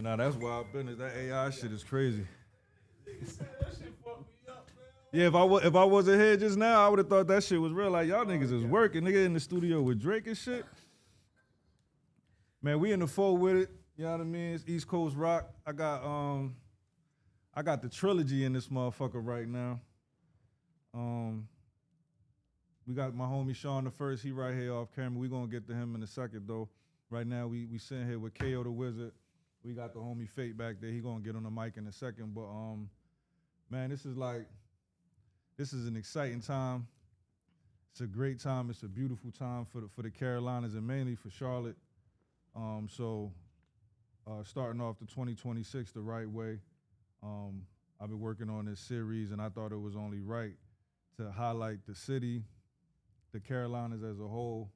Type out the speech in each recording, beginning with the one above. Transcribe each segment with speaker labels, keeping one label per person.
Speaker 1: Yeah, nah, that's wild business. That AI shit is crazy. Yeah, if I wasn't here just now, I would have thought that shit was real. Like, y'all niggas is working, nigga, in the studio with Drake and shit. Man, we in the fold with it. You know what I mean? It's East Coast rock. I got the trilogy in this motherfucker right now. We got my homie Sean the First. He right here off camera. We gonna get to him in a second though. Right now we sitting here with KO the Wizard. We got the homie Fate back there. He gonna get on the mic in a second. But man, this is an exciting time. It's a great time. It's a beautiful time for the Carolinas and mainly for Charlotte. So starting off the 2026 the right way. I've been working on this series and I thought it was only right to highlight the city, the Carolinas as a whole.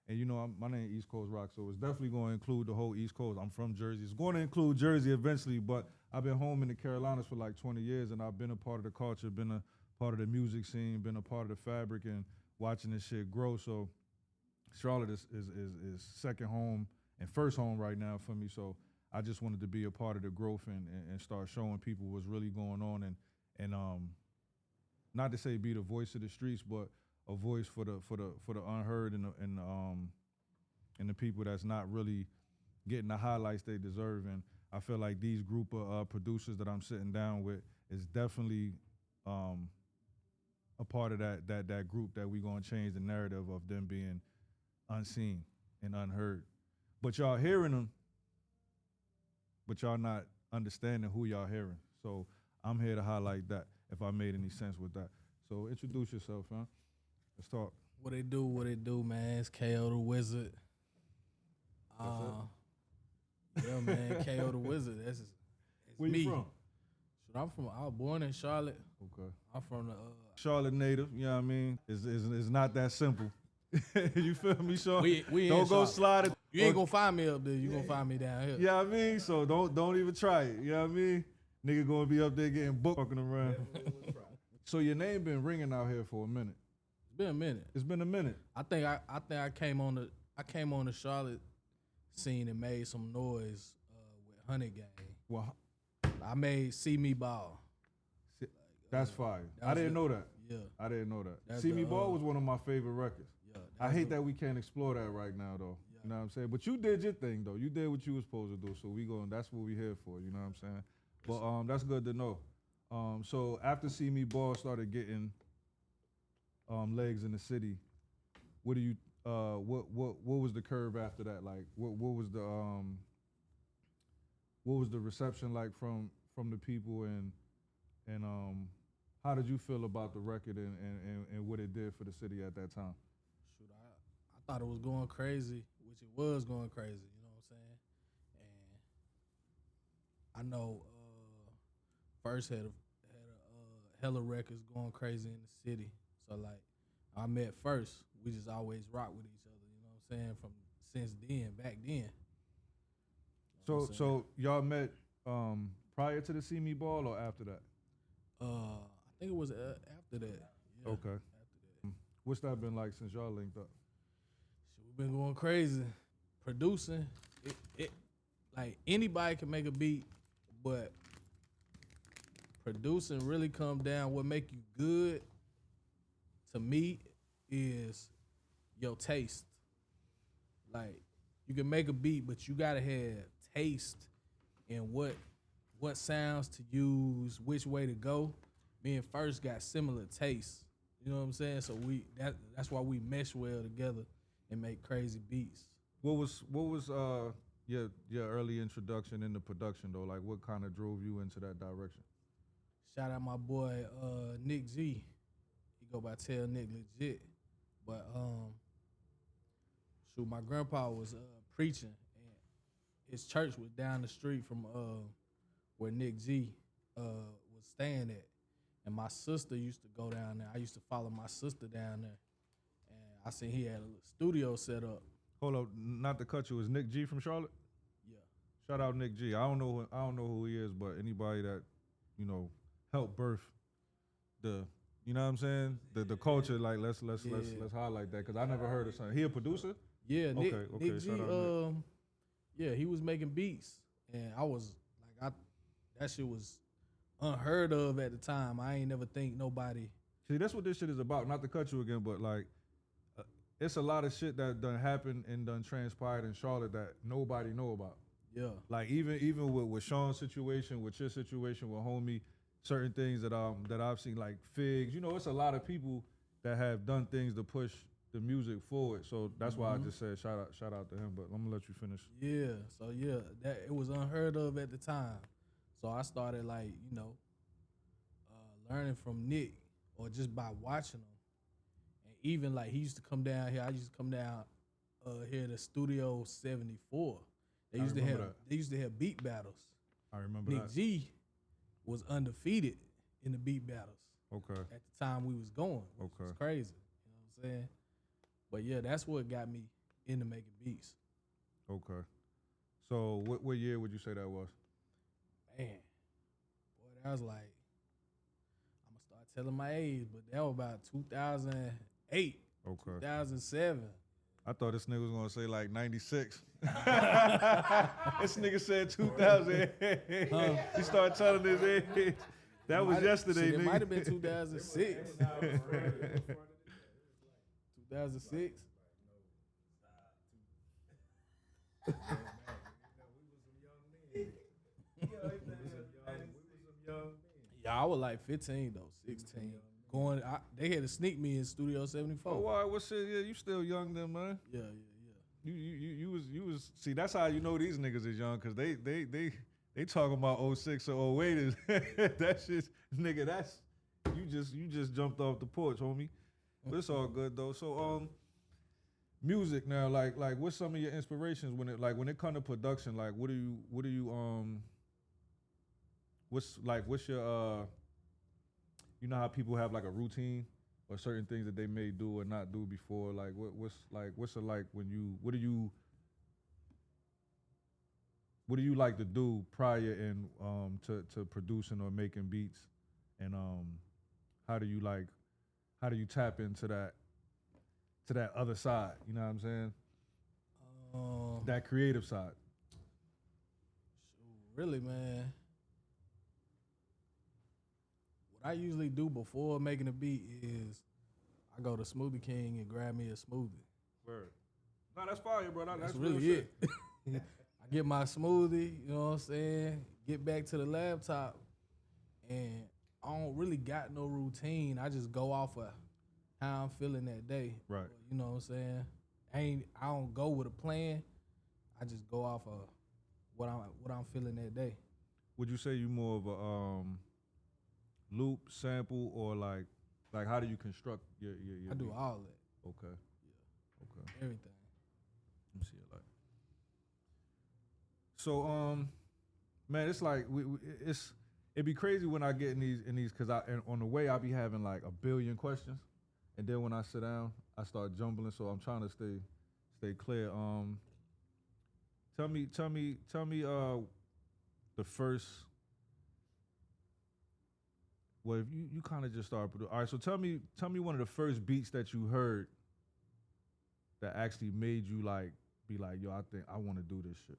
Speaker 1: And you know, my name is East Coast Rock, so it's definitely going to include the whole East Coast. I'm from Jersey. It's going to include Jersey eventually, but I've been home in the Carolinas for like 20 years, and I've been a part of the culture, been a part of the music scene, been a part of the fabric, and watching this shit grow. So Charlotte is second home and first home right now for me. So I just wanted to be a part of the growth and start showing people what's really going on, and not to say be the voice of the streets, but a voice for the unheard and the people that's not really getting the highlights they deserve. And I feel like these group of producers that I'm sitting down with is definitely a part of that group that we gonna change the narrative of them being unseen and unheard. But y'all hearing them, but y'all not understanding who y'all hearing. So I'm here to highlight that, if I made any sense with that. So introduce yourself, huh? Let's talk.
Speaker 2: What it do, man? It's KO the Wizard. Yeah, man, KO the Wizard. It's
Speaker 1: Where
Speaker 2: me.
Speaker 1: you from?
Speaker 2: I was born in Charlotte.
Speaker 1: Okay.
Speaker 2: I'm from the
Speaker 1: Charlotte native, you know what I mean? It's not that simple. You feel me, Sean?
Speaker 2: We
Speaker 1: don't
Speaker 2: in
Speaker 1: go
Speaker 2: Charlotte.
Speaker 1: slide it.
Speaker 2: You ain't gonna find me up there. You gonna find me down here.
Speaker 1: Yeah, I mean, so don't even try it. You know what I mean? Nigga gonna be up there getting booked fucking around. So your name been ringing out here for a minute.
Speaker 2: It's been a minute.
Speaker 1: It's been a minute.
Speaker 2: I think I came on the Charlotte scene and made some noise with Honey Gang.
Speaker 1: Well,
Speaker 2: I made See Me Ball.
Speaker 1: that's fire. I didn't know that.
Speaker 2: Yeah.
Speaker 1: I didn't know that.
Speaker 2: That's
Speaker 1: See Me
Speaker 2: the,
Speaker 1: Ball was one of my favorite records.
Speaker 2: Yeah.
Speaker 1: I hate that we can't explore that right now, though.
Speaker 2: Yeah.
Speaker 1: You know what I'm saying? But you did your thing, though. You did what you was supposed to do. So that's what we here for. You know what I'm saying? But that's good to know. So after See Me Ball started getting legs in the city, what was the curve after that? Like what was the reception like from the people and how did you feel about the record and what it did for the city at that time?
Speaker 2: Shoot, I thought it was going crazy, which it was going crazy, you know what I'm saying? And I know FIRZT had a hella records going crazy in the city. So like I met FIRZT, we just always rock with each other, you know what I'm saying? Back then.
Speaker 1: So y'all met prior to the See Me Ball or after that?
Speaker 2: I think it was after that. Yeah,
Speaker 1: okay.
Speaker 2: After that.
Speaker 1: What's that been like since y'all linked up?
Speaker 2: Shit, we've been going crazy. Producing, it like anybody can make a beat, but producing really come down. What make you good to me is your taste. Like you can make a beat, but you gotta have taste in what sounds to use, which way to go. Me and FIRZT got similar tastes. You know what I'm saying? So that's why we mesh well together and make crazy beats.
Speaker 1: What was your early introduction into production though? Like what kind of drove you into that direction?
Speaker 2: Shout out my boy Nick G. He go by Tell Nick Legit. But shoot, my grandpa was preaching and his church was down the street from where Nick G was staying at. And my sister used to go down there. I used to follow my sister down there. And I seen he had a little studio set up.
Speaker 1: Hold up, not to cut you, is Nick G from Charlotte?
Speaker 2: Yeah.
Speaker 1: Shout out Nick G. I don't know who he is, but anybody that, you know, helped birth the, you know what I'm saying? The culture, like let's highlight that because I never heard of something. He a producer?
Speaker 2: Yeah, Nick
Speaker 1: Okay,
Speaker 2: G,
Speaker 1: shout out Nick.
Speaker 2: yeah, he was making beats. and I was like, that shit was unheard of at the time. I ain't never think nobody.
Speaker 1: See, that's what this shit is about. Not to cut you again, but like, it's a lot of shit that done happened and done transpired in Charlotte that nobody know about.
Speaker 2: Yeah.
Speaker 1: Like even with Sean's situation, with your situation, with homie, certain things that I've seen, like Figs. You know, it's a lot of people that have done things to push the music forward. So that's why I just said shout out to him. But I'm gonna let you finish.
Speaker 2: Yeah. So yeah, that it was unheard of at the time. So I started like, you know, learning from Nick or just by watching him. And even like he used to come down here. I used to come down here to Studio 74. They used to have beat battles.
Speaker 1: I remember
Speaker 2: Nick
Speaker 1: that.
Speaker 2: G was undefeated in the beat battles.
Speaker 1: Okay.
Speaker 2: At the time we was going. Which
Speaker 1: Okay.
Speaker 2: was crazy. You know what I'm saying? But yeah, that's what got me into making beats.
Speaker 1: Okay. So what year would you say that was?
Speaker 2: Man, boy, that was like, I'm gonna start telling my age, but that was about 2008,
Speaker 1: Okay.
Speaker 2: 2007.
Speaker 1: I thought this nigga was gonna say like 96. This nigga said 2008. He started telling his age. That was yesterday,
Speaker 2: Shit,
Speaker 1: nigga.
Speaker 2: it might have been 2006. 2006. Yeah, I was like 15 though, 16. They had to sneak me in Studio 74.
Speaker 1: Oh, why? What's shit? Yeah, you still young then, man.
Speaker 2: Yeah.
Speaker 1: You was see. That's how you know these niggas is young, cause they talking about 06 or 08 is that shit, nigga. That's you just jumped off the porch, homie. But it's all good though. So music now, like what's some of your inspirations when it come to production? Like what do you what's your you know how people have like a routine or certain things that they may do or not do before? Like what's it like when you what do you like to do prior in to producing or making beats, and how do you tap into that other side? You know what I'm saying? That creative side.
Speaker 2: Really, man. What I usually do before making a beat is I go to Smoothie King and grab me a smoothie.
Speaker 1: Word. No, that's fire, bro.
Speaker 2: That's really it. I get my smoothie, you know what I'm saying? Get back to the laptop, and I don't really got no routine. I just go off of how I'm feeling that day.
Speaker 1: Right.
Speaker 2: You know what I'm saying? I don't go with a plan. I just go off of what I'm feeling that day.
Speaker 1: Would you say you more of a loop, sample, or like how do you construct your
Speaker 2: I do
Speaker 1: beat?
Speaker 2: all that.
Speaker 1: Okay.
Speaker 2: Yeah.
Speaker 1: Okay.
Speaker 2: Everything.
Speaker 1: Let me see it like. So man, it's like it'd be crazy when I get in these because on the way I be having like a billion questions, and then when I sit down I start jumbling. So I'm trying to stay clear. Tell me the first. Well, if you kind of just start. All right, so tell me one of the first beats that you heard that actually made you like be like, yo, I think I want to do this shit.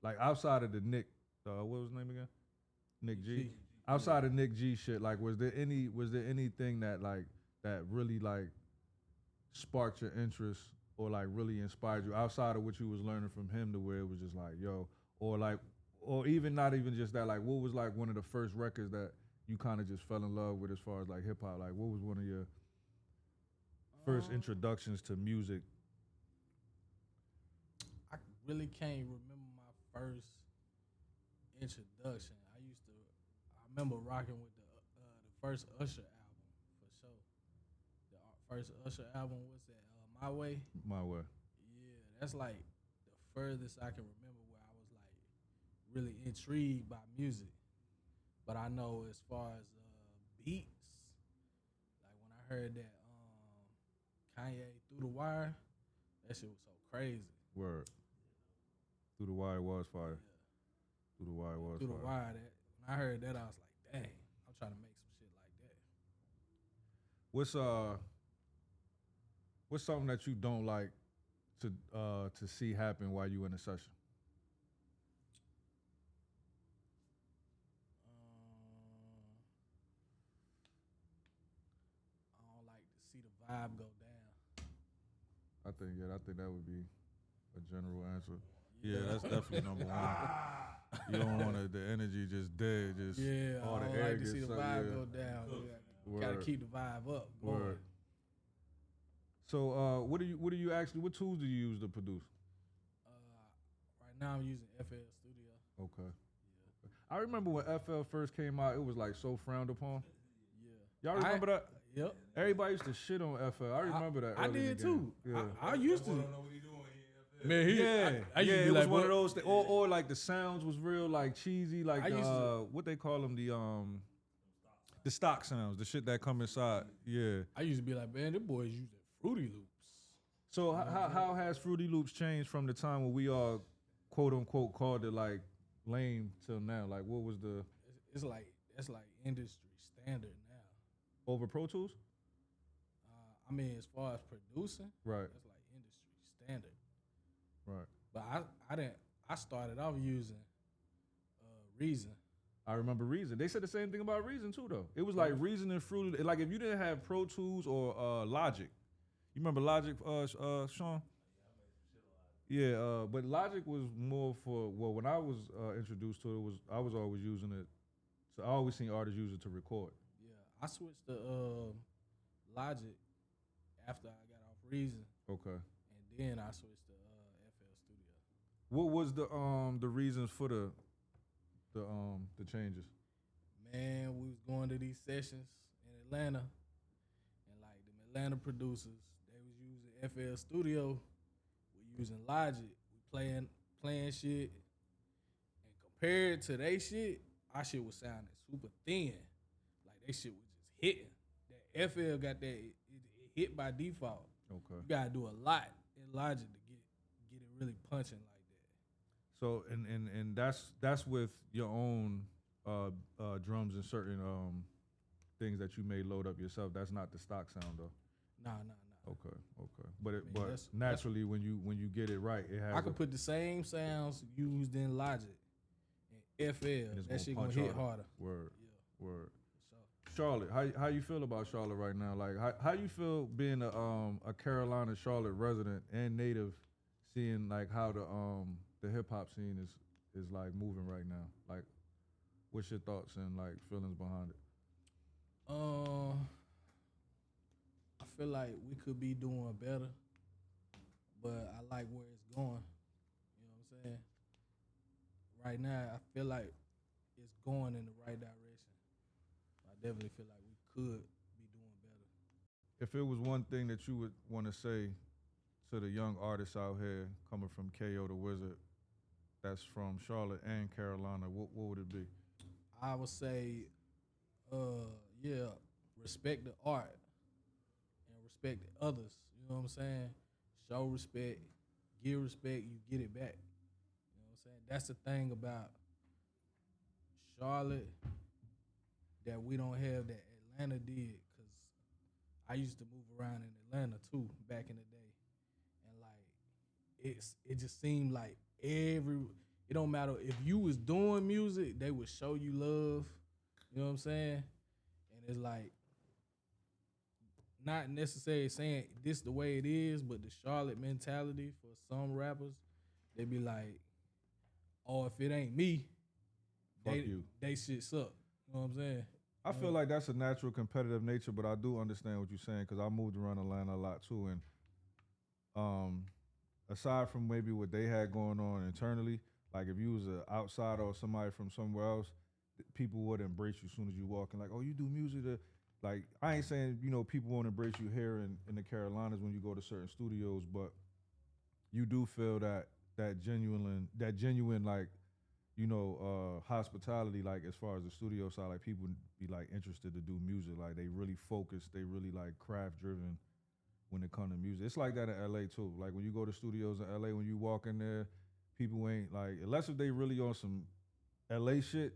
Speaker 1: Like outside of the Nick, what was his name again? Nick G. Outside of Nick G shit, like was there anything that really like sparked your interest or like really inspired you outside of what you was learning from him to where it was just like, yo, or even not even just that, like what was like one of the first records that you kind of just fell in love with as far as like hip hop? Like what was one of your first introductions to music?
Speaker 2: I really can't remember my first introduction. I remember rocking with the first Usher album for sure. The first Usher album was that My Way.
Speaker 1: My Way.
Speaker 2: Yeah, that's like the furthest I can remember where I was like really intrigued by music. But I know as far as beats, like when I heard that Kanye Through the Wire, that shit was so crazy.
Speaker 1: Word. Through the Wire was fire. Yeah. Through the Wire was
Speaker 2: Through
Speaker 1: fire.
Speaker 2: the Wire, when I heard that, I was like, dang, I'm trying to make some shit like that.
Speaker 1: What's something that you don't like to see happen while you in a session?
Speaker 2: see the vibe go down.
Speaker 1: I think that would be a general answer. Yeah, that's definitely number one. You don't want the energy just dead, just all the
Speaker 2: I
Speaker 1: air
Speaker 2: like to
Speaker 1: gets
Speaker 2: see the
Speaker 1: sucked,
Speaker 2: vibe
Speaker 1: yeah.
Speaker 2: go down. Gotta keep the vibe up.
Speaker 1: Word. So, what do you actually? What tools do you use to produce?
Speaker 2: Right now I'm using FL Studio.
Speaker 1: Okay. I remember when FL first came out, it was like so frowned upon.
Speaker 2: Yeah.
Speaker 1: Y'all remember that?
Speaker 2: Yep.
Speaker 1: Everybody used to shit on FL. I remember that.
Speaker 2: I
Speaker 1: early in
Speaker 2: did
Speaker 1: the game.
Speaker 2: too.
Speaker 1: Yeah.
Speaker 2: I used to. Man,
Speaker 1: I used to be like, one of those, or like the sounds was real like cheesy, like what they call them, the stock sounds, the shit that come inside. Yeah.
Speaker 2: I used to be like, man, them boys using Fruity Loops.
Speaker 1: So how has Fruity Loops changed from the time when we all quote unquote called it like lame till now? Like what was the?
Speaker 2: It's like industry standard now.
Speaker 1: Over Pro Tools?
Speaker 2: I mean, as far as producing,
Speaker 1: right?
Speaker 2: That's like industry standard.
Speaker 1: Right.
Speaker 2: But I started off using Reason.
Speaker 1: I remember Reason. They said the same thing about Reason too, though. It was like Reason and Fruity. Like if you didn't have Pro Tools or Logic, you remember Logic, Sean? Yeah, but Logic was more for when I was introduced to it, I was always using it. So I always seen artists use it to record.
Speaker 2: Yeah, I switched to Logic after I got off Reason.
Speaker 1: Okay.
Speaker 2: And then I switched to FL Studio.
Speaker 1: What was the reasons for the changes?
Speaker 2: Man, we was going to these sessions in Atlanta, and like them Atlanta producers, they was using FL Studio, we using Logic, we playing shit, and compared to they shit, our shit was sounding super thin. Like they shit was just hitting. That FL got that it hit by default.
Speaker 1: Okay.
Speaker 2: You gotta do a lot in Logic to get it really punching like that.
Speaker 1: So and that's with your own drums and certain things that you may load up yourself. That's not the stock sound though.
Speaker 2: Nah.
Speaker 1: Okay. But naturally when you get it right, it has.
Speaker 2: I could put the same sounds used in Logic and FL. That shit gonna hit harder.
Speaker 1: Word.
Speaker 2: Yeah.
Speaker 1: Word.
Speaker 2: So.
Speaker 1: Charlotte, how you feel about Charlotte right now? Like how you feel being a Carolina Charlotte resident and native, seeing like how the hip hop scene is like moving right now? Like, what's your thoughts and like feelings behind it?
Speaker 2: I feel like we could be doing better, but I like where it's going. You know what I'm saying? Right now, I feel like it's going in the right direction. I definitely feel like we could be doing better.
Speaker 1: If it was one thing that you would want to say to the young artists out here coming from KO the Wizard, that's from Charlotte and Carolina, what would it be?
Speaker 2: I would say, respect the art and respect the others. You know what I'm saying? Show respect, give respect, you get it back. You know what I'm saying? That's the thing about Charlotte that we don't have that Atlanta did, because I used to move around in Atlanta too back in the day. And like it just seemed like it don't matter if you was doing music, they would show you love. You know what I'm saying? And it's like not necessarily saying this the way it is, but the Charlotte mentality for some rappers, they be like, oh, if it ain't me, they shit suck. You know what I'm saying?
Speaker 1: I feel like that's a natural competitive nature, but I do understand what you're saying because I moved around Atlanta a lot too. And aside from maybe what they had going on internally, like if you was an outsider or somebody from somewhere else, people would embrace you as soon as you walk in. Like, oh, you do music? Like, I ain't saying, people won't embrace you here in the Carolinas when you go to certain studios, but you do feel that genuine like, hospitality, like as far as the studio side, like people be like interested to do music. Like they really focus, they really like craft driven when it comes to music. It's like that in LA too. Like when you go to studios in LA, when you walk in there, people ain't like, unless if they really on some LA shit,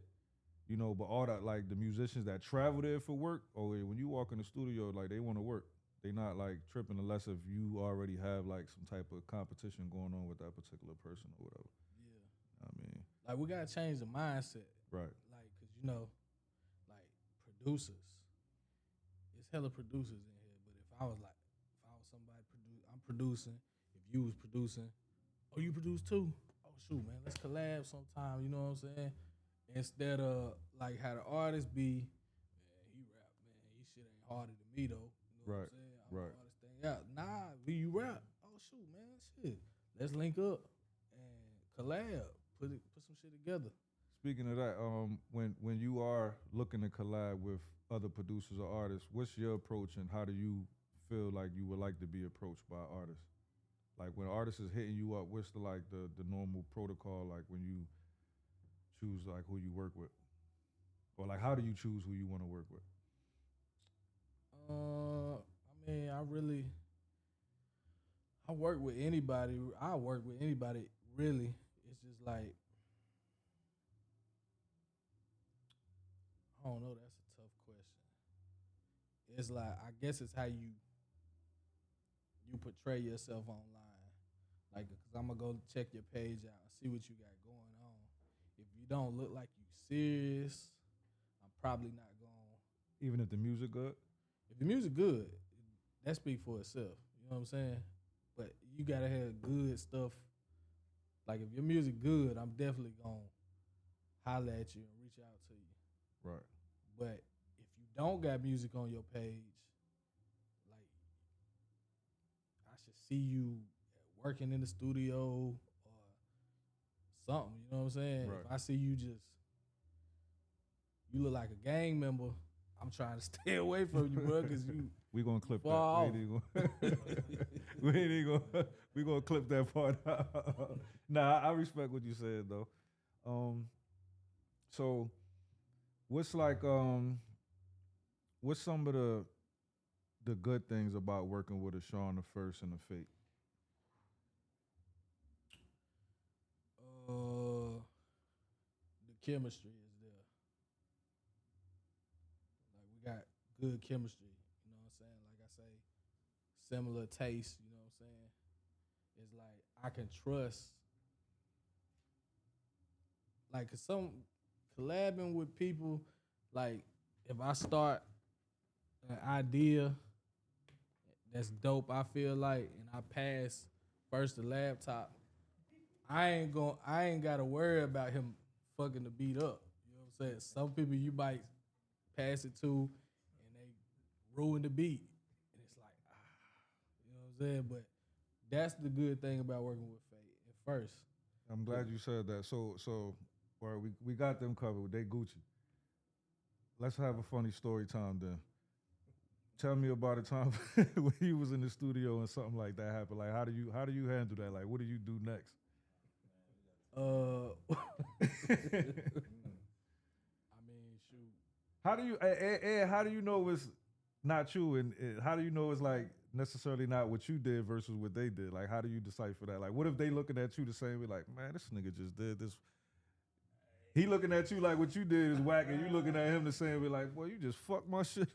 Speaker 1: but all that, like the musicians that travel there for work, when you walk in the studio, like they want to work. They not like tripping unless if you already have like some type of competition going on with that particular person or whatever.
Speaker 2: Yeah.
Speaker 1: I mean,
Speaker 2: like we gotta change the mindset.
Speaker 1: Right.
Speaker 2: Like, cause like producers, it's hella producers in here. But if I was somebody I'm producing. If you was producing, oh, you produce too? Oh shoot, man, let's collab sometime. You know what I'm saying? Instead of like how the artist be, man, he rap, man, he shit ain't harder than me though. You know what I'm saying? I'm the hardest thing out. Nah, you rap. Oh shoot, man, shit. Let's link up and collab. Put some shit together.
Speaker 1: Speaking of that, when you are looking to collab with other producers or artists, what's your approach and how do you feel like you would like to be approached by artists? Like when artists is hitting you up, what's the normal protocol like when you choose like who you work with? Or like how do you choose who you want to work with?
Speaker 2: I mean, I work with anybody. I work with anybody really. It's just like, I don't know. That's a tough question. It's like, I guess it's how you portray yourself online. Like, cause I'm gonna go check your page out and see what you got going on. If you don't look like you serious, I'm probably not going.
Speaker 1: Even if the music good?
Speaker 2: If the music good, that speaks for itself. You know what I'm saying? But you gotta have good stuff. Like if your music good, I'm definitely gonna holler at you and reach out to you.
Speaker 1: Right.
Speaker 2: But if you don't got music on your page, like I should see you working in the studio or something. You know what I'm saying?
Speaker 1: Right.
Speaker 2: If I see you look like a gang member, I'm trying to stay away from you, bro, because you.
Speaker 1: We gonna clip
Speaker 2: Wow.
Speaker 1: that. We gonna clip that part out. Nah, I respect what you said though. So what's some of the good things about working with a Sean the First and a Fate?
Speaker 2: The chemistry is there. Like we got good chemistry. You know what I'm saying? Like I say, similar taste. You know what I'm saying? It's like I can trust. Like, cause some collabing with people, like if I start an idea that's dope, I feel like, and I pass first the laptop, I ain't gotta worry about him fucking the beat up. You know what I'm saying? Some people you might pass it to and they ruin the beat. And it's like, you know what I'm saying? But that's the good thing about working with Fate at first.
Speaker 1: I'm glad you said that. So or we got them covered. They Gucci. Let's have a funny story time then. Tell me about a time when you was in the studio and something like that happened. Like how do you handle that? Like what do you do next?
Speaker 2: I mean, shoot.
Speaker 1: How do you know it's not you and how do you know it's like necessarily not what you did versus what they did? Like how do you decipher that? Like what if they looking at you the same way? Like man, this nigga just did this. He looking at you like what you did is whack, and you looking at him the same way. Like boy, you just fucked my shit.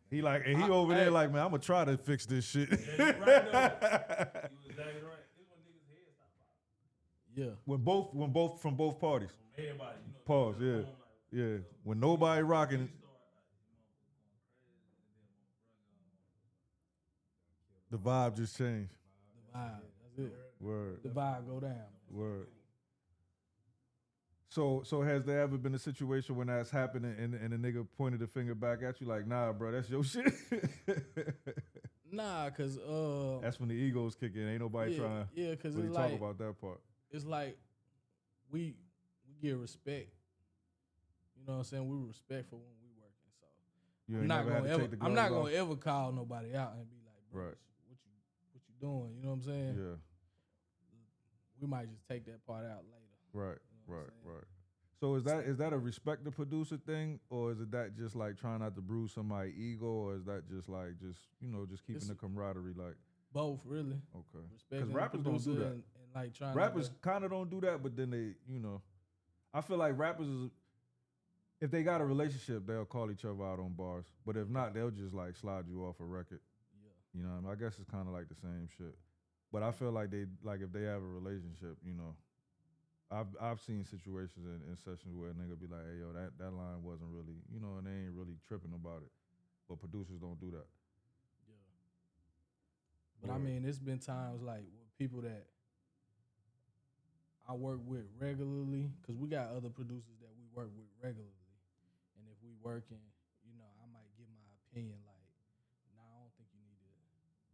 Speaker 1: He like and he over there like man, I'm gonna try to fix this shit.
Speaker 3: Yeah, you right though. You exactly right. This when niggas' heads stop popping.
Speaker 2: Yeah.
Speaker 1: When both from both parties.
Speaker 3: From everybody, you know.
Speaker 1: Pause. Yeah.
Speaker 3: Like,
Speaker 1: Yeah. When nobody rocking it. The vibe just changed.
Speaker 2: The vibe. That's it.
Speaker 1: Word.
Speaker 2: The vibe go down.
Speaker 1: Word. So has there ever been a situation when that's happening and a nigga pointed the finger back at you like, nah, bro, that's your shit?
Speaker 2: Nah, cause
Speaker 1: that's when the egos kick in. Ain't nobody trying
Speaker 2: to cause
Speaker 1: really
Speaker 2: it's
Speaker 1: talk
Speaker 2: like,
Speaker 1: about that part.
Speaker 2: It's like we give respect. You know what I'm saying? We respectful when we working. So
Speaker 1: You ain't never had to take the
Speaker 2: I'm not
Speaker 1: gloves
Speaker 2: gonna ever call nobody out and be like, bro,
Speaker 1: Right.
Speaker 2: what you doing? You know what I'm saying?
Speaker 1: Yeah.
Speaker 2: We might just take that part out later.
Speaker 1: Right.
Speaker 2: You know what I'm saying?
Speaker 1: Right. So is that a respect the producer thing, or is it that just like trying not to bruise somebody's ego, or is that just like just keeping the camaraderie like?
Speaker 2: Both, really.
Speaker 1: Okay.
Speaker 2: Because
Speaker 1: rappers don't do that.
Speaker 2: and like trying
Speaker 1: Rappers kind of don't do that, but then they, I feel like rappers, if they got a relationship, they'll call each other out on bars. But if not, they'll just like slide you off a record.
Speaker 2: Yeah.
Speaker 1: You know what I mean? I guess it's kind of like the same shit. But I feel like if they have a relationship, I've seen situations in sessions where a nigga be like, hey, yo, that line wasn't really, and they ain't really tripping about it. But producers don't do that.
Speaker 2: I mean, it's been times like with people that I work with regularly, because we got other producers that we work with regularly. And if we working, you know, I might give my opinion like, nah, I don't think you need to.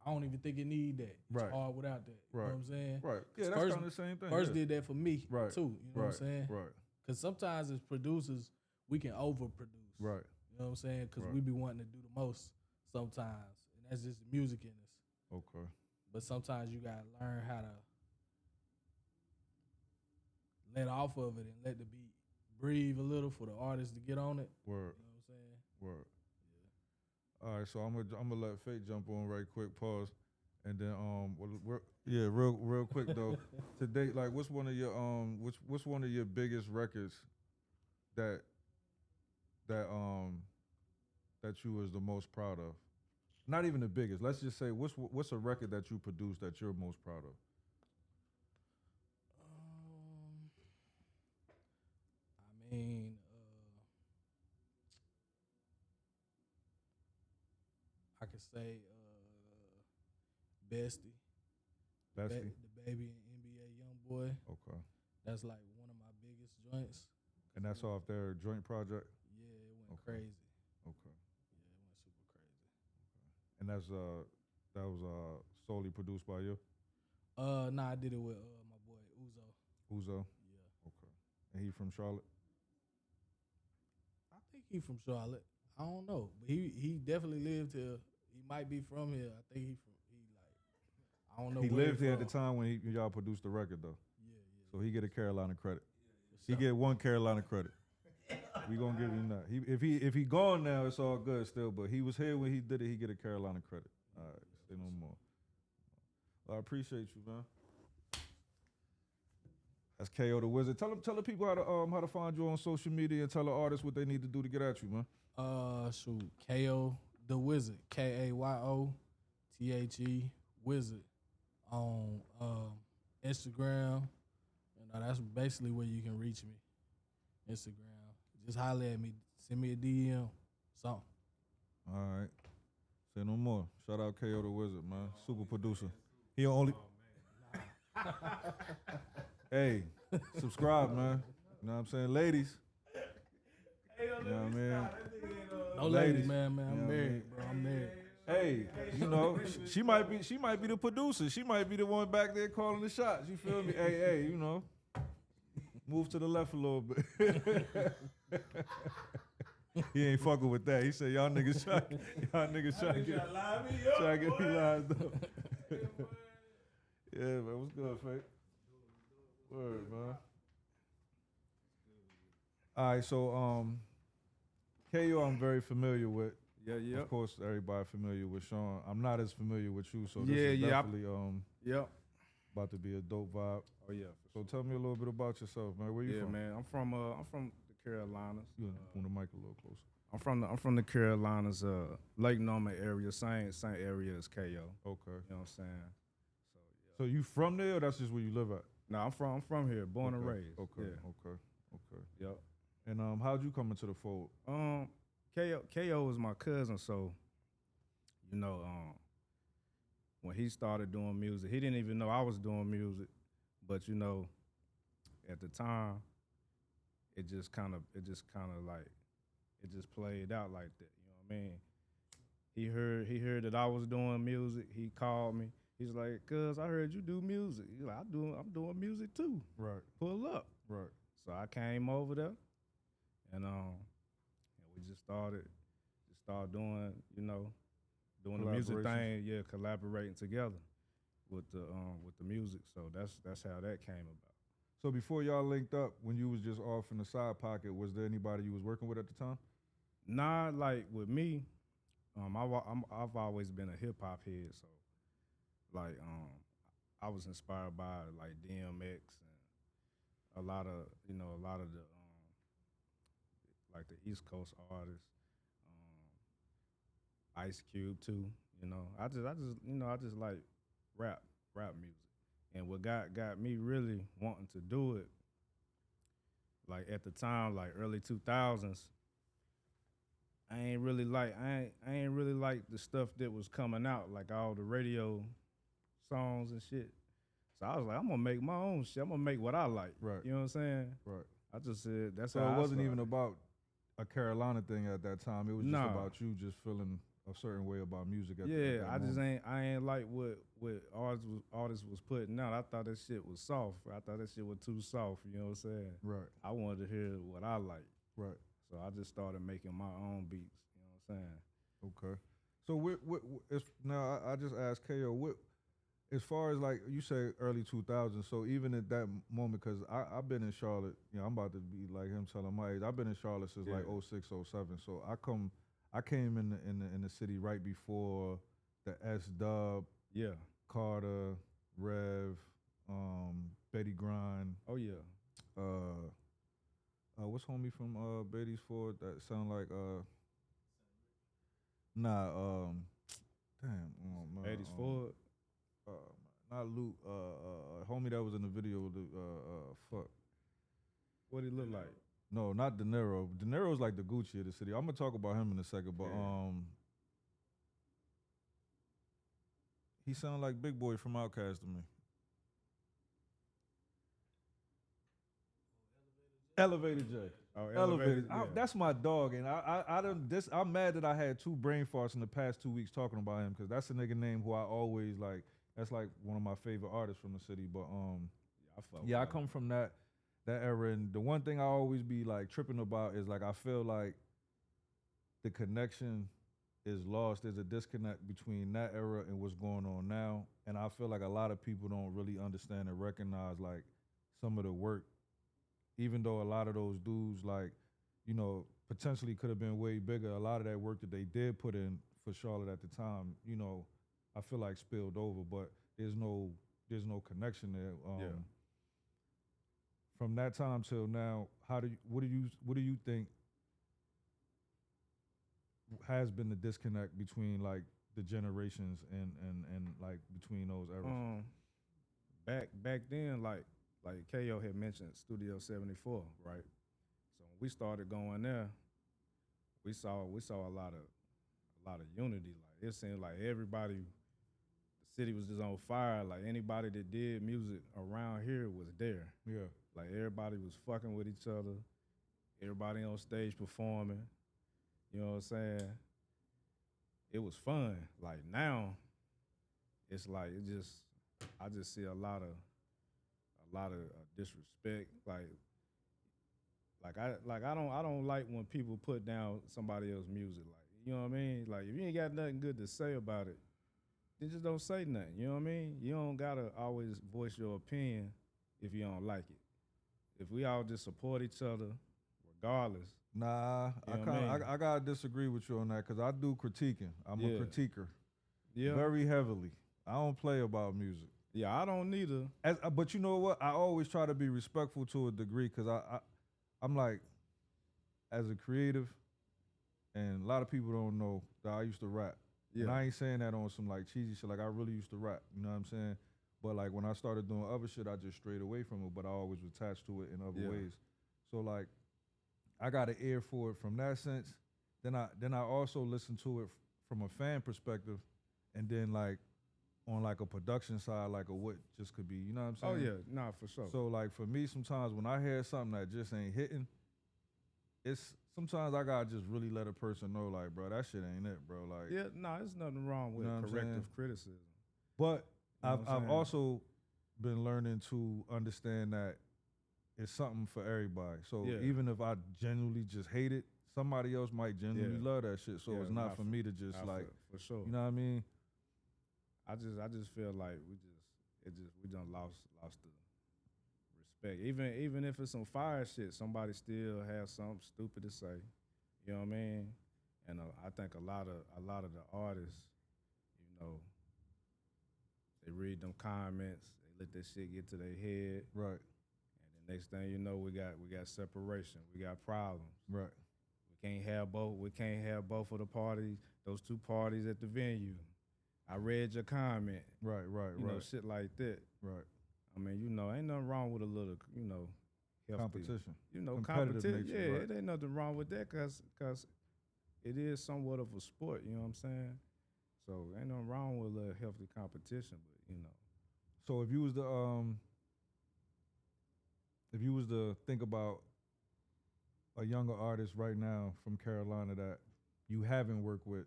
Speaker 2: I don't even think it need that. It's
Speaker 1: Right.
Speaker 2: hard without that. You know what I'm saying?
Speaker 1: Right. Yeah, that's
Speaker 2: First-
Speaker 1: kind of the same thing.
Speaker 2: First
Speaker 1: yeah.
Speaker 2: did that for me
Speaker 1: Right.
Speaker 2: too. You know what I'm saying?
Speaker 1: Right.
Speaker 2: Because sometimes as producers, we can overproduce.
Speaker 1: Right.
Speaker 2: You know what I'm saying? Because
Speaker 1: Right.
Speaker 2: we be wanting to do the most sometimes. And that's just the music in us.
Speaker 1: Okay.
Speaker 2: But sometimes you got to learn how to let off of it and let the beat breathe a little for the artist to get on it.
Speaker 1: Word.
Speaker 2: You know what I'm saying?
Speaker 1: Word. All right, so I'm gonna let Fate jump on right quick. Pause, and then real quick though. Today, like, what's one of your what's one of your biggest records that you was the most proud of? Not even the biggest. Let's just say what's a record that you produced that you're most proud of?
Speaker 2: I mean, I could say Bestie.
Speaker 1: Bestie.
Speaker 2: The Baby and NBA Youngboy.
Speaker 1: Okay.
Speaker 2: That's like one of my biggest joints.
Speaker 1: And that's off their joint project.
Speaker 2: Yeah, it went
Speaker 1: Okay.
Speaker 2: crazy.
Speaker 1: Okay.
Speaker 2: Yeah, it went super crazy.
Speaker 1: And that was solely produced by you,
Speaker 2: Nah, I did it with my boy Uzo.
Speaker 1: Uzo.
Speaker 2: Yeah.
Speaker 1: Okay. And he from Charlotte.
Speaker 2: I think he from Charlotte. I don't know, but he definitely lived here. He might be from here. I think I don't know.
Speaker 1: He
Speaker 2: where
Speaker 1: lived here at the
Speaker 2: from.
Speaker 1: time when y'all produced the record though.
Speaker 2: Yeah.
Speaker 1: So he get a Carolina credit.
Speaker 2: For
Speaker 1: He
Speaker 2: sure.
Speaker 1: get one Carolina credit. We gonna give him that. If he gone now, it's all good still. But he was here when he did it. He get a Carolina credit. All right, say no more. I appreciate you, man. That's KO the Wizard. Tell the people how to find you on social media and tell the artists what they need to do to get at you, man.
Speaker 2: Shoot, KO the Wizard, KAYOTHE Wizard on Instagram. You know, that's basically where you can reach me. Instagram. Just holler at me. Send me a DM. Something.
Speaker 1: All right. Say no more. Shout out KO the Wizard, man. Super producer. He only. Hey, subscribe, man. You know what I'm saying, ladies. You know what I mean?
Speaker 2: No
Speaker 1: Ladies.
Speaker 2: ladies, man.
Speaker 1: You know
Speaker 2: I'm
Speaker 1: what I
Speaker 2: married,
Speaker 1: mean?
Speaker 2: bro. I'm married.
Speaker 1: Hey, you know, she might be the producer. She might be the one back there calling the shots. You feel me? Hey, you know, move to the left a little bit. He ain't fucking with that. He said, y'all niggas try to get me lined up. Yeah, man. What's good, Fate? Word, man. All right, so KO I'm very familiar with.
Speaker 4: Yeah.
Speaker 1: Of course, everybody familiar with Sean. I'm not as familiar with you, so this
Speaker 4: Yeah,
Speaker 1: is
Speaker 4: yeah,
Speaker 1: definitely
Speaker 4: Yep.
Speaker 1: about to be a dope vibe.
Speaker 4: Oh yeah.
Speaker 1: So tell me a little bit about yourself, man. Where you
Speaker 4: Yeah,
Speaker 1: from?
Speaker 4: man. I'm from the Carolinas.
Speaker 1: You want the mic a little closer.
Speaker 4: I'm from the Carolinas, Lake Norman area, same area as KO. You know
Speaker 1: Okay.
Speaker 4: what I'm saying?
Speaker 1: So you from there, or that's just where you live at?
Speaker 4: No, I'm from here, born and
Speaker 1: Okay,
Speaker 4: raised.
Speaker 1: Okay.
Speaker 4: Yeah.
Speaker 1: Okay.
Speaker 4: Yep.
Speaker 1: And how'd you come into the fold?
Speaker 4: KO was my cousin, so you know, when he started doing music, he didn't even know I was doing music, but you know, at the time, it just kind of played out like that. You know what I mean? He heard that I was doing music. He called me. He's like, "Cuz I heard you do music." He's like, I'm doing music too.
Speaker 1: Right.
Speaker 4: Pull up.
Speaker 1: Right.
Speaker 4: So I came over there, and we just started doing, you know, doing the music thing, yeah, collaborating together with the music. So that's how that came about.
Speaker 1: So before y'all linked up, when you was just off in the side pocket, was there anybody you was working with at the time?
Speaker 4: Nah, like with me, I've always been a hip hop head, so like I was inspired by like DMX and a lot of the like the East Coast artists, Ice Cube too. You know, I just like rap music, and what got me really wanting to do it, like at the time, like early 2000s. I ain't really like the stuff that was coming out, like all the radio songs and shit. So I was like, I'm gonna make my own shit. I'm gonna make what I like.
Speaker 1: Right.
Speaker 4: You know what I'm saying?
Speaker 1: Right.
Speaker 4: I just said that's
Speaker 1: So
Speaker 4: how
Speaker 1: it
Speaker 4: I
Speaker 1: wasn't even
Speaker 4: started.
Speaker 1: about a Carolina thing at that time. It was just
Speaker 4: Nah.
Speaker 1: about you just feeling a certain way about music at
Speaker 4: Yeah,
Speaker 1: that
Speaker 4: I just
Speaker 1: moment.
Speaker 4: ain't like what artists was putting out. I thought that shit was soft. I thought that shit was too soft. You know what I'm saying?
Speaker 1: Right.
Speaker 4: I wanted to hear what I like.
Speaker 1: Right.
Speaker 4: So I just started making my own beats. You know what I'm saying?
Speaker 1: Okay. So now I just asked KO, what, as far as like you say early 2000s, so even at that moment, because I've been in Charlotte, you know, I'm about to be like him telling my age. I've been in Charlotte since like
Speaker 4: Yeah.
Speaker 1: 06, 07. So I came in the city right before the S-Dub,
Speaker 4: Yeah.
Speaker 1: Carter, Rev, Betty Grind,
Speaker 4: Oh yeah.
Speaker 1: what's homie from Beatty's Ford that sound like nah, damn, oh man,
Speaker 4: 80s Ford.
Speaker 1: not Luke, homie that was in the video with the fuck.
Speaker 4: What he look like?
Speaker 1: No, not De Niro. De Niro's like the Gucci of the city. I'm gonna talk about him in a second, but
Speaker 4: Yeah.
Speaker 1: he sound like Big Boy from Outkast to me. Elevator J.
Speaker 4: Oh,
Speaker 1: Elevated.
Speaker 4: yeah.
Speaker 1: That's my dog, and I'm mad that I had 2 brain farts in the past 2 weeks talking about him because that's a nigga name who I always like. That's like one of my favorite artists from the city. But I come from that era, and the one thing I always be like tripping about is like I feel like the connection is lost. There's a disconnect between that era and what's going on now, and I feel like a lot of people don't really understand and recognize like some of the work, even though a lot of those dudes like, you know, potentially could have been way bigger. A lot of that work that they did put in for Charlotte at the time, you know, I feel like spilled over, but there's no connection there. From that time till now, what do you think has been the disconnect between like the generations and like between those eras?
Speaker 4: Back then, like KO had mentioned, Studio 74, right? So when we started going there, we saw a lot of unity. Like it seemed like everybody, the city was just on fire. Like anybody that did music around here was there.
Speaker 1: Yeah.
Speaker 4: Like everybody was fucking with each other. Everybody on stage performing. You know what I'm saying? It was fun. Like now, it's like I just see a lot of disrespect. I don't like when people put down somebody else's music. Like, you know what I mean? Like if you ain't got nothing good to say about it, then just don't say nothing. You know what I mean? You don't gotta always voice your opinion if you don't like it. If we all just support each other, regardless.
Speaker 1: Nah,
Speaker 4: You know what I mean?
Speaker 1: I gotta disagree with you on that because I do critiquing. I'm a critiquer,
Speaker 4: Yeah.
Speaker 1: very heavily. I don't play about music.
Speaker 4: Yeah, I don't neither.
Speaker 1: But you know what? I always try to be respectful to a degree because I'm like, as a creative, and a lot of people don't know that I used to rap.
Speaker 4: Yeah.
Speaker 1: And I ain't saying that on some like cheesy shit. Like I really used to rap. You know what I'm saying? But like when I started doing other shit, I just strayed away from it. But I always was attached to it in other ways. So like, I got an ear for it from that sense. Then I also listen to it from a fan perspective, and then like on like a production side, like a what just could be. You know what I'm saying?
Speaker 4: Oh yeah, nah, for sure.
Speaker 1: So like for me, sometimes when I hear something that just ain't hitting, it's sometimes I gotta just really let a person know, like, bro, that shit ain't it, bro. Like,
Speaker 4: yeah, nah, there's nothing wrong with
Speaker 1: You know what I'm
Speaker 4: corrective
Speaker 1: saying?
Speaker 4: criticism.
Speaker 1: but
Speaker 4: You know what I'm
Speaker 1: I've
Speaker 4: saying?
Speaker 1: also been learning to understand that it's something for everybody. So
Speaker 4: Yeah.
Speaker 1: even if I genuinely just hate it, somebody else might genuinely love that shit. So
Speaker 4: Yeah,
Speaker 1: it's not for me to just like,
Speaker 4: for sure.
Speaker 1: you know what I mean?
Speaker 4: I just feel like we done lost the respect. Even if it's some fire shit, somebody still has something stupid to say. You know what I mean? And I think a lot of the artists, you know, they read them comments, they let that shit get to their head,
Speaker 1: Right,
Speaker 4: and the next thing you know, we got separation, we got problems.
Speaker 1: right,
Speaker 4: We can't have both of the parties, those two parties at the venue. I read your comment.
Speaker 1: right,
Speaker 4: You know, shit like that.
Speaker 1: right.
Speaker 4: I mean, you know, ain't nothing wrong with a little, you know, healthy,
Speaker 1: Competition.
Speaker 4: You know,
Speaker 1: Competitive
Speaker 4: competition.
Speaker 1: nature,
Speaker 4: Yeah,
Speaker 1: right.
Speaker 4: it ain't nothing wrong with that because it is somewhat of a sport. You know what I'm saying? So ain't nothing wrong with a little healthy competition, but you know.
Speaker 1: So if you was to think about a younger artist right now from Carolina that you haven't worked with,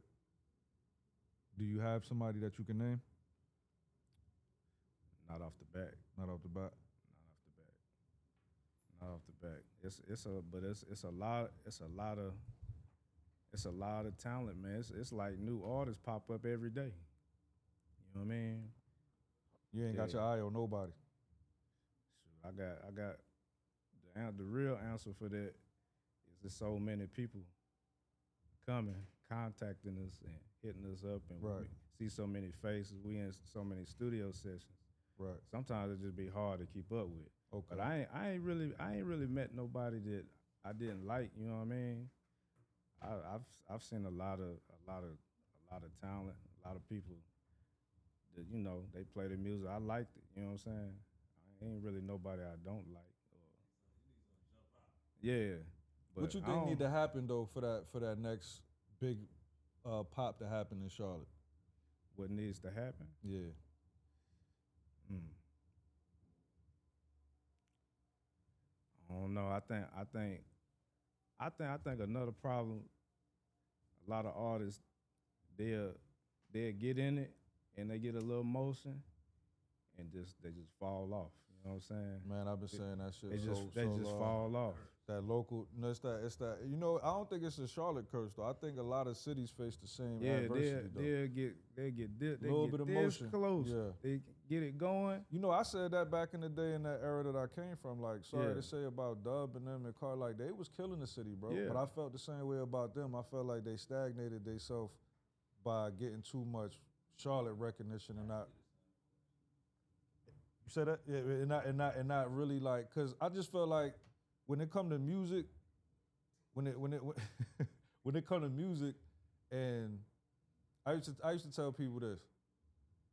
Speaker 1: do you have somebody that you can name?
Speaker 4: Not off the back.
Speaker 1: Not off the bat.
Speaker 4: Not off the back. It's a lot of talent, man. It's like new artists pop up every day. You know what I mean?
Speaker 1: You ain't got
Speaker 4: Yeah.
Speaker 1: your eye on nobody.
Speaker 4: Shoot, I got the real answer for that is there's so many people coming, contacting us and hitting us up, and
Speaker 1: Right.
Speaker 4: we see so many faces. We in so many studio sessions.
Speaker 1: Right.
Speaker 4: Sometimes it just be hard to keep up with.
Speaker 1: Okay.
Speaker 4: But I ain't really met nobody that I didn't like. You know what I mean? I've seen a lot of talent, a lot of people that, you know, they play the music. I liked it. You know what I'm saying? I ain't really nobody I don't like. Yeah. But
Speaker 1: What you think need to happen though for that next big pop to happen in Charlotte?
Speaker 4: What needs to happen?
Speaker 1: Yeah.
Speaker 4: I don't know. I think another problem. A lot of artists, they'll get in it and they get a little motion, and they just fall off. You know what I'm saying?
Speaker 1: Man, I've been saying that shit.
Speaker 4: They just fall off.
Speaker 1: That local, no, it's that. You know, I don't think it's a Charlotte curse though. I think a lot of cities face the same adversity though.
Speaker 4: They'll get
Speaker 1: Little bit of motion.
Speaker 4: close.
Speaker 1: Yeah.
Speaker 4: They get it going.
Speaker 1: You know, I said that back in the day in that era that I came from. Like, sorry
Speaker 4: Yeah.
Speaker 1: to say about Dub and them and Car, like they was killing the city, bro.
Speaker 4: Yeah.
Speaker 1: But I felt the same way about them. I felt like they stagnated themselves by getting too much Charlotte recognition and not. You said that, yeah, and not really like, cause I just felt like when it come to music, when it come to music, and I used to tell people this,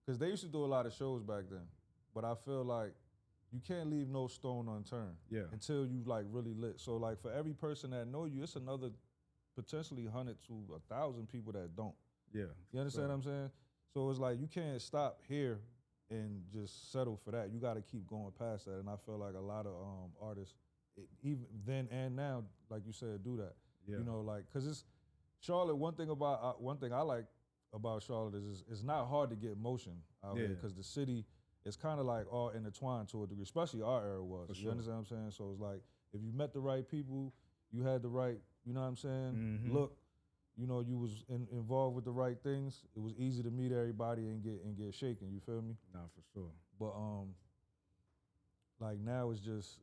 Speaker 1: cause they used to do a lot of shows back then, but I feel like you can't leave no stone unturned until you like really lit. So like for every person that know you, it's another potentially 100 to 1,000 people that don't.
Speaker 4: Yeah.
Speaker 1: You understand what I'm saying? So it's like you can't stop here and just settle for that. You got to keep going past that. And I feel like a lot of artists, even then and now, like you said, do that.
Speaker 4: Yeah.
Speaker 1: You know, like, cause it's Charlotte. One thing I like about Charlotte is it's not hard to get motion out here, cause the city is kind of like all intertwined to a degree, especially our era was. You understand what I'm saying? So it's like if you met the right people, you had the right, you know what I'm saying, look. You know, you was involved with the right things. It was easy to meet everybody and get shaken. You feel me?
Speaker 4: Nah, for sure.
Speaker 1: But like now it's just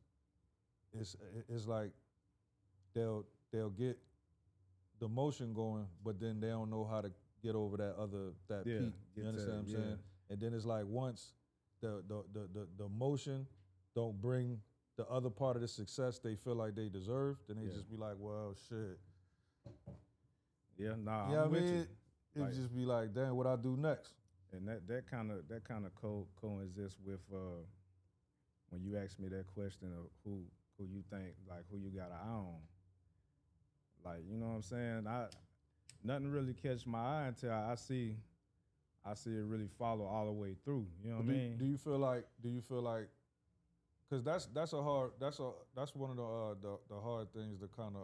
Speaker 1: it's like they'll get the motion going, but then they don't know how to get over that peak. You understand what I'm saying? And then it's like once the motion don't bring the other part of the success they feel like they deserve, then they just be like, well, shit.
Speaker 4: Yeah, nah,
Speaker 1: Yeah,
Speaker 4: I'm with you.
Speaker 1: It
Speaker 4: Like,
Speaker 1: just be like, damn, what I do next?
Speaker 4: And that kind of coexists with when you asked me that question of who you think, like who you got an eye on. Like, you know what I'm saying? Nothing really catch my eye until I see it really follow all the way through. You know what I mean?
Speaker 1: Do you feel like? Because that's one of the hard things to kind of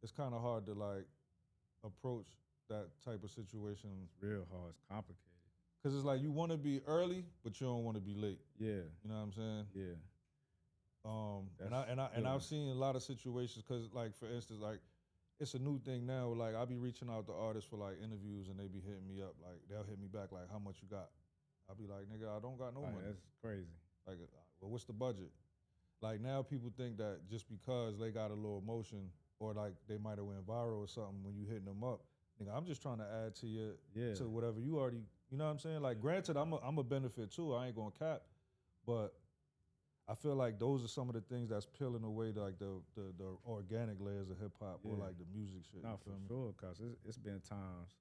Speaker 1: it's kind of hard to like approach that type of situation.
Speaker 4: It's real hard. It's complicated.
Speaker 1: Cause it's like you want to be early, but you don't want to be late.
Speaker 4: Yeah.
Speaker 1: You know what I'm saying?
Speaker 4: Yeah.
Speaker 1: And I've seen a lot of situations. Cause like for instance, like it's a new thing now. Like I be reaching out to artists for like interviews, and they be hitting me up. Like they'll hit me back like, how much you got? I'll be like, nigga, I don't got no money.
Speaker 4: That's crazy.
Speaker 1: Like, well, what's the budget? Like now people think that just because they got a little motion or like they might have went viral or something when you hitting them up, nigga, I'm just trying to add to your to whatever you already, you know what I'm saying? Like granted, I'm a benefit too. I ain't gonna cap, but I feel like those are some of the things that's peeling away like the organic layers of hip hop or like the music shit.
Speaker 4: No, for sure, cause it's been times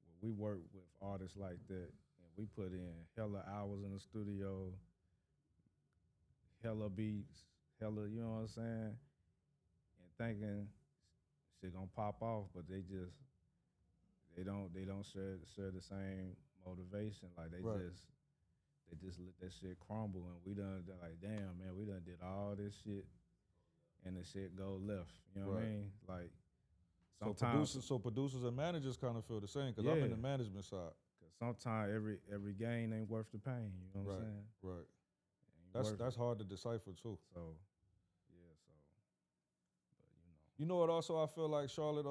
Speaker 4: where we work with artists like that and we put in hella hours in the studio, hella beats, hella, you know what I'm saying, and thinking shit gonna pop off, but they don't share the same motivation. Like they
Speaker 1: Right.
Speaker 4: just let that shit crumble, and we done they're like, damn man, we done did all this shit, and the shit go left. You know what I
Speaker 1: Right.
Speaker 4: mean? Like
Speaker 1: So
Speaker 4: sometimes,
Speaker 1: producers and managers kind of feel the same because I'm in
Speaker 4: Yeah.
Speaker 1: the management side.
Speaker 4: cause sometimes every gain ain't worth the pain. You know what I'm
Speaker 1: Right.
Speaker 4: saying?
Speaker 1: Right.
Speaker 4: Ain't worth
Speaker 1: That's
Speaker 4: it.
Speaker 1: hard to decipher too.
Speaker 4: So yeah, but
Speaker 1: You know what? Also, I feel like Charlotte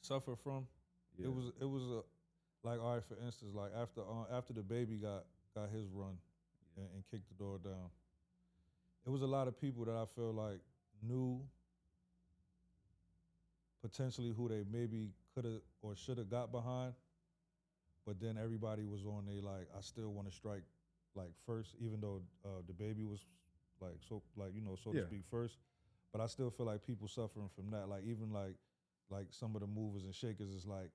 Speaker 1: suffered from.
Speaker 4: yeah,
Speaker 1: It was a like, all right, for instance, like after the baby got his run and kicked the door down, it was a lot of people that I feel like knew potentially who they maybe could have or should have got behind, but then everybody was on they like, I still want to strike like first, even though the baby was like so to
Speaker 4: Yeah.
Speaker 1: speak first. But I still feel like people suffering from that. Like even like some of the movers and shakers is like,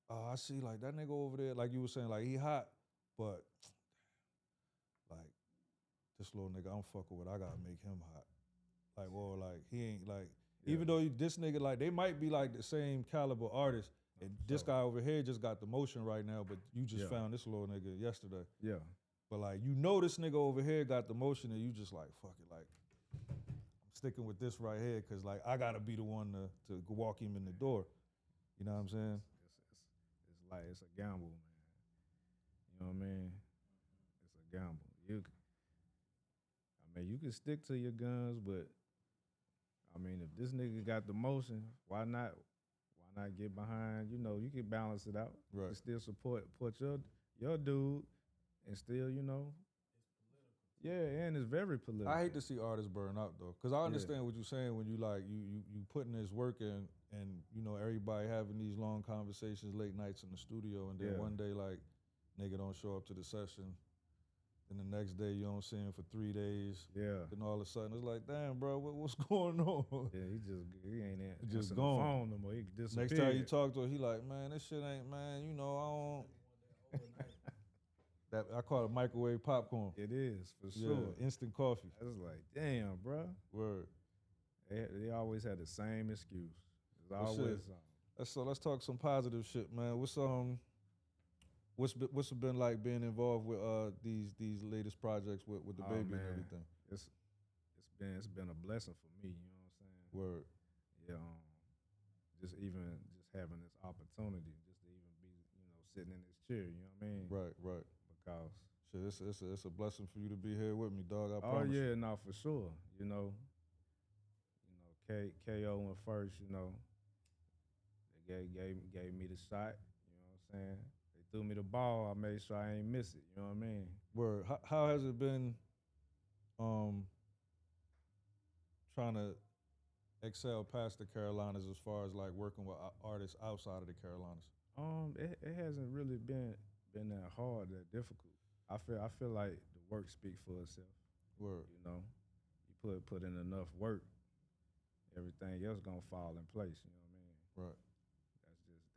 Speaker 1: oh, I see like that nigga over there, like you were saying, like he hot, but like this little nigga I'm fucking with, I gotta make him hot. Like, or like he ain't like,
Speaker 4: Yeah.
Speaker 1: even though this nigga, like they might be like the same caliber artist, and this
Speaker 4: sure.
Speaker 1: guy over here just got the motion right now, but you just
Speaker 4: Yeah.
Speaker 1: found this little nigga yesterday.
Speaker 4: yeah,
Speaker 1: But like you know this nigga over here got the motion, and you just like, fuck it, like I'm sticking with this right here because like I gotta be the one to walk him in the door. You know what I'm saying?
Speaker 4: it's like it's a gamble, man. You know what I mean? It's a gamble. You can stick to your guns, but I mean, if this nigga got the motion, why not? Why not get behind? You know, you can balance it out. You
Speaker 1: Right.
Speaker 4: can still support your dude, and still, you know. Yeah, and it's very political.
Speaker 1: I hate to see artists burn out though, because I understand what you're saying when you like you putting this work in, and you know everybody having these long conversations, late nights in the studio, and then
Speaker 4: Yeah.
Speaker 1: one day like nigga don't show up to the session, and the next day you don't see him for 3 days,
Speaker 4: Yeah.
Speaker 1: and all of a sudden it's like, damn, bro, what's going on?
Speaker 4: Yeah, he ain't
Speaker 1: Just
Speaker 4: answering
Speaker 1: gone.
Speaker 4: the phone no more. He disappeared.
Speaker 1: Next time you talk to him, he like, man, this shit ain't, man, you know, I don't. That I call it microwave popcorn.
Speaker 4: It is for
Speaker 1: Yeah,
Speaker 4: sure.
Speaker 1: instant coffee.
Speaker 4: I was like, damn, bro.
Speaker 1: Word.
Speaker 4: They always had the same excuse. It's
Speaker 1: Well, shit.
Speaker 4: always
Speaker 1: Let's talk some positive shit, man. What's been like being involved with these latest projects with the
Speaker 4: Oh,
Speaker 1: baby and
Speaker 4: man.
Speaker 1: everything?
Speaker 4: It's been a blessing for me. You know what I'm saying?
Speaker 1: Word.
Speaker 4: Yeah. Just having this opportunity, just to even be, sitting in this chair. You know what I mean?
Speaker 1: Right.
Speaker 4: Because
Speaker 1: Shit, it's a blessing for you to be here with me, dog. I
Speaker 4: oh
Speaker 1: promise.
Speaker 4: yeah, no, for sure. KO went first. They gave me the shot. You know what I'm saying? They threw me the ball. I made sure I ain't miss it. You know what I mean?
Speaker 1: Word. How has it been? Trying to excel past the Carolinas as far as like working with artists outside of the Carolinas.
Speaker 4: It hasn't really been that hard, that difficult. I feel like the work speaks for itself.
Speaker 1: Word.
Speaker 4: You put in enough work, everything else gonna fall in place. You know what I mean?
Speaker 1: Right.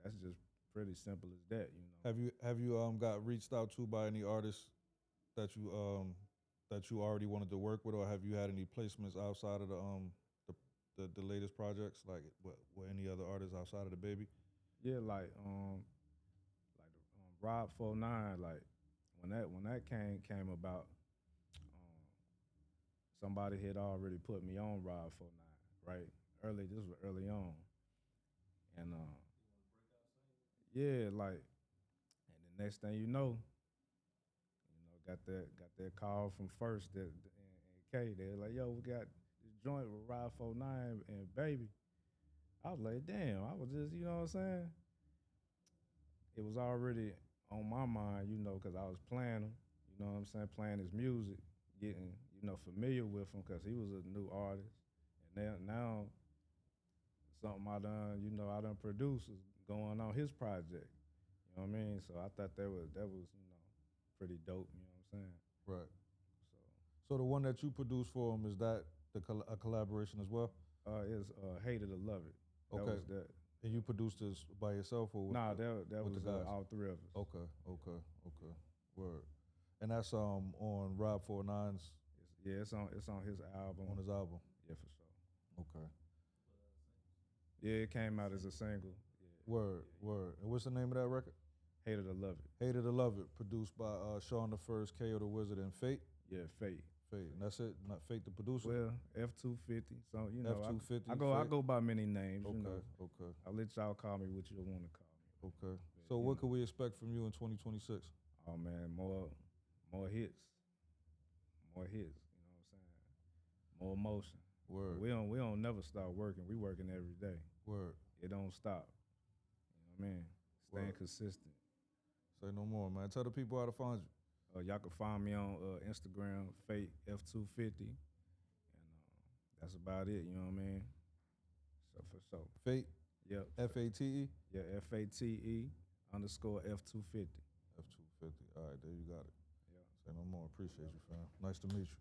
Speaker 4: That's just pretty simple as that. You know.
Speaker 1: Have you got reached out to by any artists that you already wanted to work with, or have you had any placements outside of the latest projects, like with any other artists outside of the baby?
Speaker 4: Yeah, like Rob 49, like when that came about, somebody had already put me on Rob 49, right? This was early on. And yeah, like, and the next thing you know, got that call from FIRZT and K. They're like, yo, we got this joint with Rob 49 and Baby. I was like, damn, I was just, you know what I'm saying? It was already on my mind, because I was playing him, you know what I'm saying, playing his music, getting, familiar with him because he was a new artist. And now something I done produced is going on his project. You know what I mean? So I thought that was pretty dope, you know what I'm saying?
Speaker 1: Right. So the one that you produced for him, is that a collaboration as well?
Speaker 4: It's Hate It or Love It. That
Speaker 1: Okay.
Speaker 4: was that.
Speaker 1: And you produced this by yourself or with
Speaker 4: Nah, that
Speaker 1: with
Speaker 4: was
Speaker 1: the guys?
Speaker 4: all three of us.
Speaker 1: Okay. Word. And that's on Rob 49's.
Speaker 4: Yeah, it's on his album.
Speaker 1: On his album.
Speaker 4: Yeah, for sure.
Speaker 1: Okay.
Speaker 4: Yeah, it came out as a single. Yeah.
Speaker 1: Word. And what's the name of that record?
Speaker 4: Hated to Love It.
Speaker 1: Hated to Love It, produced by Sean the First, KO the Wizard, and Fate.
Speaker 4: Yeah, Fate.
Speaker 1: Fate. And that's it? Not Fate the producer?
Speaker 4: Well, F250. So you know,
Speaker 1: F250.
Speaker 4: I go by many names.
Speaker 1: Okay,
Speaker 4: You know.
Speaker 1: okay,
Speaker 4: I'll let y'all call me what you want to call me.
Speaker 1: okay. So what can we expect from you in 2026?
Speaker 4: Oh man, more hits. More hits. You know what I'm saying? More emotion.
Speaker 1: Word.
Speaker 4: We don't never stop working. We working every day.
Speaker 1: Word.
Speaker 4: It don't stop. You know what I mean? Staying
Speaker 1: Word.
Speaker 4: consistent.
Speaker 1: Say no more, man. Tell the people how to find you.
Speaker 4: Y'all can find me on Instagram, Fate F250, and that's about it. You know what I mean? So for sure.
Speaker 1: Fate.
Speaker 4: Yep.
Speaker 1: F-A-T-E.
Speaker 4: Yeah, FATE _F250.
Speaker 1: F250. All right, there you got it.
Speaker 4: Yeah.
Speaker 1: Say no more. Appreciate you, fam. Nice to meet you.